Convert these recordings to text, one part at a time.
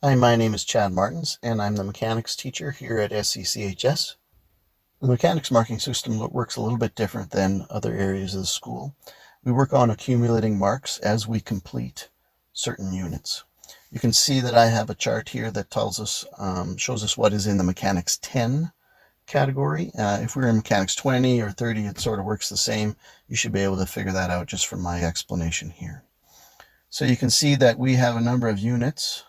Hi, my name is Chad Martins, and I'm the mechanics teacher here at SCCHS. The mechanics marking system works a little bit different than other areas of the school. We work on accumulating marks as we complete certain units. You can see that I have a chart here that tells us, shows us what is in the mechanics 10 category. If we're in mechanics 20 or 30, it sort of works the same. You should be able to figure that out just from my explanation here. So you can see that we have a number of units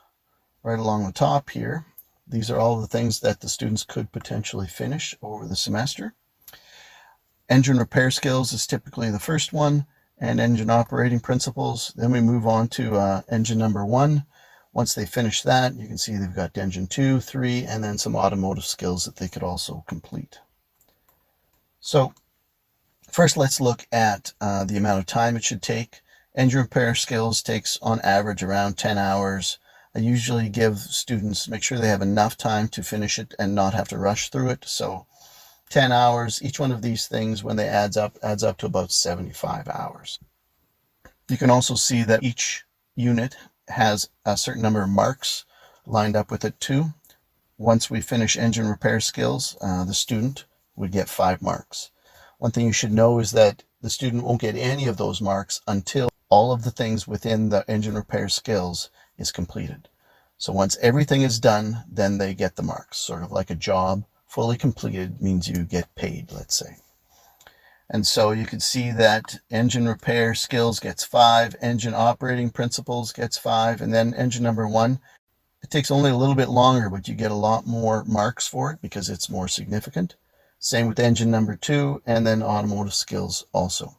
right along the top here. These are all the things that the students could potentially finish over the semester. Engine repair skills is typically the first one, and engine operating principles. Then we move on to engine number 1. Once they finish that, you can see they've got engine 2, 3, and then some automotive skills that they could also complete. So first, let's look at the amount of time it should take. Engine repair skills takes on average around 10 hours. I usually give students, make sure they have enough time to finish it and not have to rush through it. So 10 hours, each one of these things, when they adds up to about 75 hours. You can also see that each unit has a certain number of marks lined up with it too. Once we finish engine repair skills, the student would get 5 marks. One thing you should know is that the student won't get any of those marks until all of the things within the engine repair skills is completed. So once everything is done, then they get the marks, sort of like a job. Fully completed means you get paid, let's say. And so you can see that engine repair skills gets 5, engine operating principles gets 5, and then engine number 1, it takes only a little bit longer, but you get a lot more marks for it because it's more significant. Same with engine number 2, and then automotive skills also.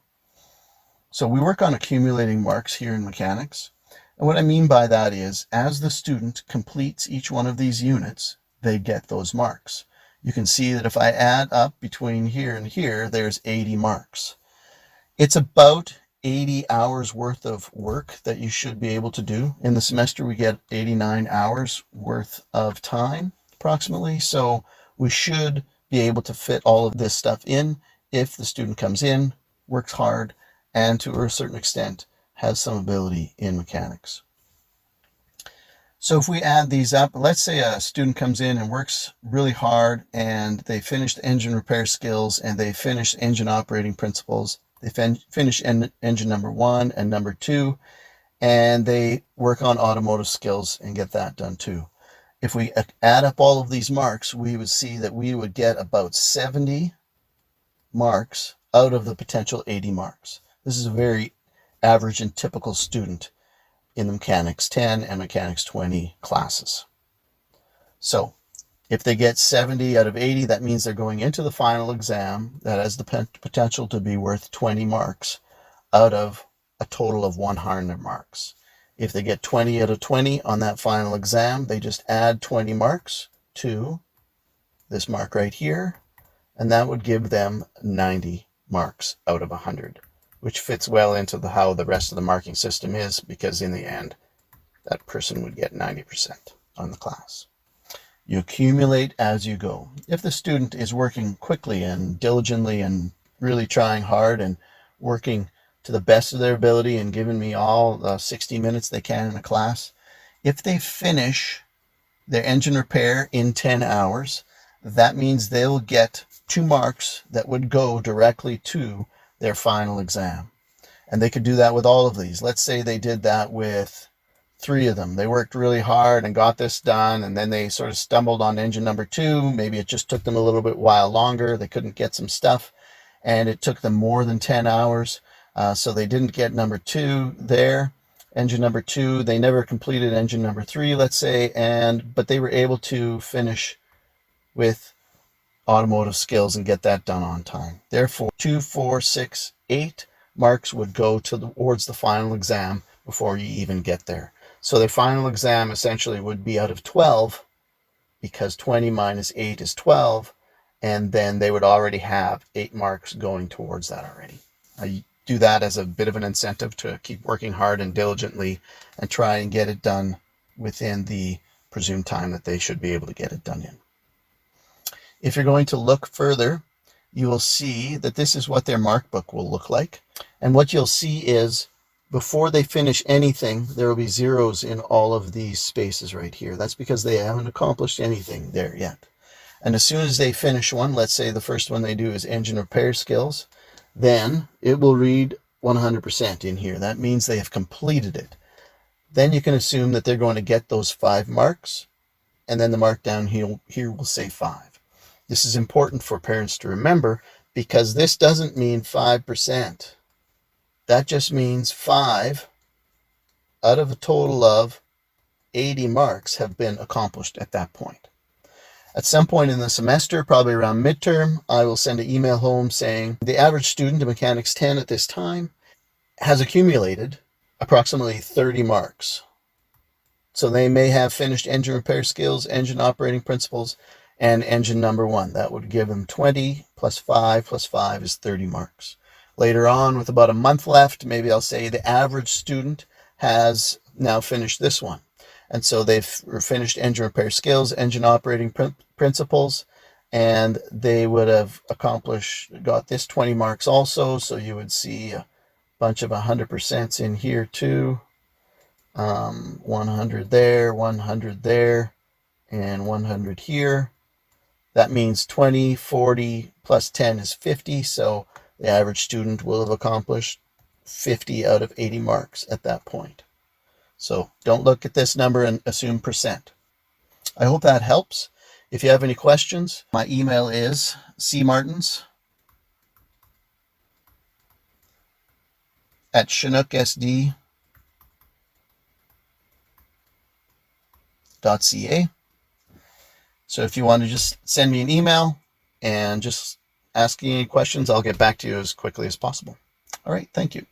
So we work on accumulating marks here in mechanics. And what I mean by that is, as the student completes each one of these units, they get those marks. You can see that if I add up between here and here, there's 80 marks. It's about 80 hours worth of work that you should be able to do. In the semester, we get 89 hours worth of time, approximately. So we should be able to fit all of this stuff in if the student comes in, works hard, and to a certain extent, has some ability in mechanics. So if we add these up, let's say a student comes in and works really hard and they finished engine repair skills and they finished engine operating principles. They finish engine number 1 and number 2, and they work on automotive skills and get that done too. If we add up all of these marks, we would see that we would get about 70 marks out of the potential 80 marks. This is a very average and typical student in the mechanics 10 and mechanics 20 classes. So if they get 70 out of 80, that means they're going into the final exam that has the potential to be worth 20 marks out of a total of 100 marks. If they get 20 out of 20 on that final exam, they just add 20 marks to this mark right here, and that would give them 90 marks out of 100. Which fits well into how the rest of the marking system is, because in the end, that person would get 90% on the class. You accumulate as you go. If the student is working quickly and diligently and really trying hard and working to the best of their ability and giving me all the 60 minutes they can in a class, if they finish their engine repair in 10 hours, that means they'll get 2 marks that would go directly to their final exam. And they could do that with all of these. Let's say they did that with 3 of them. They worked really hard and got this done, and then they sort of stumbled on engine number 2. Maybe it just took them a little bit while longer. They couldn't get some stuff, and it took them more than 10 hours. So they didn't get number 2 there. Engine number 2, they never completed engine number 3, let's say, but they were able to finish with automotive skills and get that done on time. Therefore, 2, 4, 6, 8 marks would go towards the final exam before you even get there. So their final exam essentially would be out of 12, because 20 minus 8 is 12, and then they would already have 8 marks going towards that already. I do that as a bit of an incentive to keep working hard and diligently and try and get it done within the presumed time that they should be able to get it done in. If you're going to look further, you will see that this is what their mark book will look like. And what you'll see is before they finish anything, there will be zeros in all of these spaces right here. That's because they haven't accomplished anything there yet. And as soon as they finish one, let's say the first one they do is engine repair skills, then it will read 100% in here. That means they have completed it. Then you can assume that they're going to get those 5 marks, and then the mark down here will say 5. This is important for parents to remember, because this doesn't mean 5%. That just means 5 out of a total of 80 marks have been accomplished at that point. At some point in the semester, probably around midterm, I will send an email home saying the average student in Mechanics 10 at this time has accumulated approximately 30 marks. So they may have finished engine repair skills, engine operating principles, and engine number 1. That would give them 20 plus 5 plus 5 is 30 marks. Later on, with about a month left, maybe I'll say the average student has now finished this one. And so they've finished engine repair skills, engine operating principles, and they would have got this 20 marks also. So you would see a bunch of 100% in here too. 100 there, 100 there, and 100 here. That means 20, 40 plus 10 is 50. So the average student will have accomplished 50 out of 80 marks at that point. So don't look at this number and assume percent. I hope that helps. If you have any questions, my email is cmartins@chinooksd.ca. So if you want to just send me an email and just ask me any questions, I'll get back to you as quickly as possible. All right, thank you.